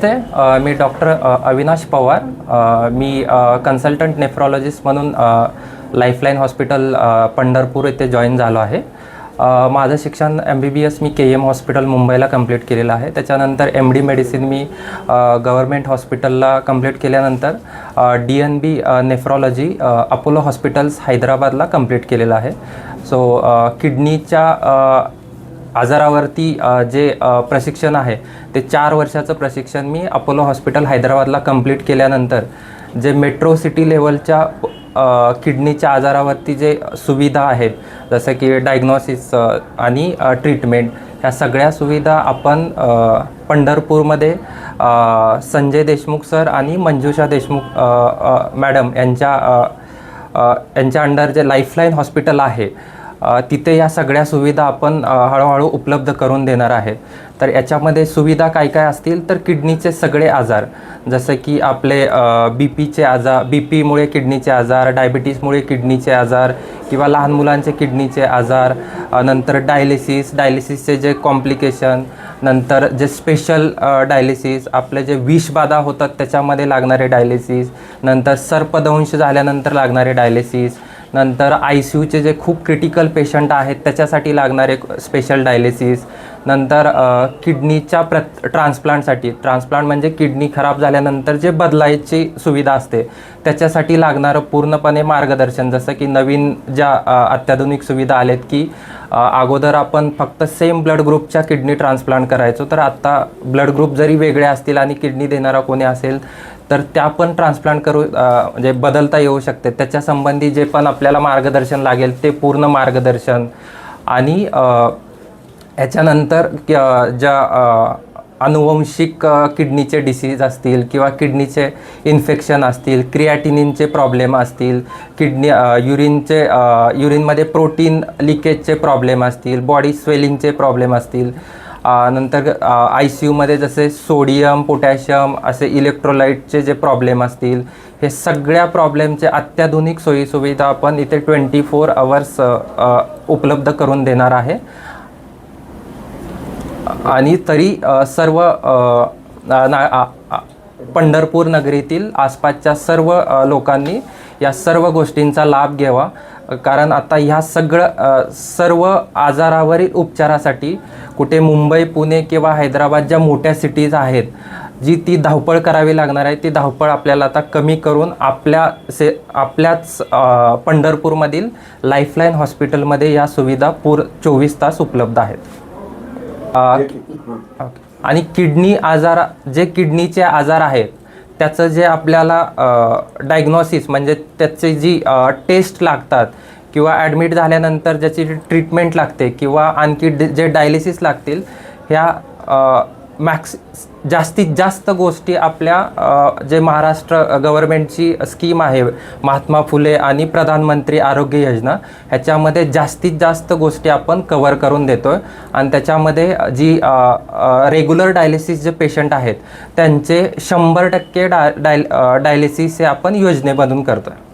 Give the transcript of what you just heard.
नमस्ते. मी doctor Avinash Pawar. मी consultant nephrologist म्हणून lifeline hospital Pandharpur येथे join झालो आहे. माझं शिक्षण MBBS मी KM हॉस्पिटल मुंबईला कंप्लीट केलेलं आहे. त्याच्यानंतर MD मेडिसिन मी गव्हर्मेंट हॉस्पिटलला कंप्लीट केल्यानंतर DNB नेफ्रॉलॉजी अपोलो हॉस्पिटल्स हैदराबादला कंप्लीट केलेलं आहे. सो किडनीच्या आजारावरती जे प्रशिक्षण आहे ते 4 वर्षाचं प्रशिक्षण मी अपोलो हॉस्पिटल हैदराबादला कंप्लीट केल्यानंतर जे मेट्रो सिटी लेवलच्या किडनीच्या आजारावरती जे सुविधा आहेत जसं की डायग्नॉसिस आणि ट्रीटमेंट ह्या सगळ्या सुविधा आपण पंढरपूरमध्ये संजय देशमुख सर आणि मंजुषा देशमुख मॅडम यांच्या अंडर जे लाईफलाईन हॉस्पिटल आहे तिथे या सगळ्या सुविधा आपण हळूहळू उपलब्ध करून देणार आहे. तर याच्यामध्ये सुविधा काय काय असतील तर किडनीचे सगळे आजार जसं की आपले BPचे आजार, BPमुळे किडनीचे आजार, डायबिटीसमुळे किडनीचे आजार किंवा लहान मुलांचे किडनीचे आजार, नंतर डायलिसिसचे जे कॉम्प्लिकेशन, नंतर जे स्पेशल डायलिसिस, आपले जे विषबाधा होतात त्याच्यामध्ये लागणारे डायलिसिस, नंतर सर्पदंश झाल्यानंतर लागणारे डायलिसिस, नंतर ICUचे जे खूप क्रिटिकल पेशंट आहेत त्याच्यासाठी लागणारे स्पेशल डायलिसिस, नंतर किडनीच्या ट्रान्सप्लांट म्हणजे किडनी खराब झाल्यानंतर जे बदलायची सुविधा असते त्याच्यासाठी लागणारं पूर्णपणे मार्गदर्शन. जसं की नवीन ज्या अत्याधुनिक सुविधा आलेत की अगोदर आपण फक्त सेम ब्लड ग्रुपच्या किडनी ट्रान्सप्लांट करायचो, तर आत्ता ब्लड ग्रुप जरी वेगळे असतील आणि किडनी देणारा कोणी असेल तर त्या पण ट्रान्सप्लांट म्हणजे बदलता येऊ शकते. त्याच्यासंबंधी जे पण आपल्याला मार्गदर्शन लागेल ते पूर्ण मार्गदर्शन. आणि याच्यानंतर ज्या अनुवंशिक किडनीचे डिसीज असतील किंवा किडनीचे इन्फेक्शन असतील, क्रिएटिनिनचे प्रॉब्लेम असतील, युरिनमध्ये प्रोटीन लिकेजचे प्रॉब्लेम असतील, बॉडी स्वेलिंगचे प्रॉब्लेम असतील, नंतर ICUमध्ये जसे सोडियम, पोटॅशियम असे इलेक्ट्रोलाइटचे जे प्रॉब्लेम असतील, हे सगळ्या प्रॉब्लेमचे अत्याधुनिक सोयीसुविधा आपण इथे 24 आवर्स उपलब्ध करून देणार आहे. आणि तरी सर्व पंढरपूर नगरीतील आसपासच्या सर्व लोकांनी या सर्व गोष्टींचा लाभ घ्यावा. कारण आता ह्या सर्व आजारावरील उपचारासाठी कुठे मुंबई, पुणे किंवा हैदराबाद ज्या मोठ्या सिटीज आहेत जी ती धावपळ करावी लागणार आहे, ती धावपळ आपल्याला आता कमी करून आपल्याच पंढरपूरमधील लाईफलाईन हॉस्पिटलमध्ये या सुविधा 24 तास उपलब्ध आहेत. आणि किडनीचे आजार आहेत त्याचं जे आपल्याला डायग्नॉसिस म्हणजे त्याची जी टेस्ट लागतात किंवा ॲडमिट झाल्यानंतर ज्याची ट्रीटमेंट लागते किंवा आणखी जे डायलिसिस लागतील, ह्या जास्तीत जास्त गोष्टी आपल्या जे महाराष्ट्र गव्हर्मेंटची स्कीम आहे महात्मा फुले आणि प्रधानमंत्री आरोग्य योजना, ह्याच्यामध्ये जास्तीत जास्त गोष्टी आपण कव्हर करून देतो आहे. आणि त्याच्यामध्ये जी रेग्युलर डायलिसिस जे पेशंट आहेत त्यांचे 100% डायलिसिस हे आपण योजनेमधून करतो आहे.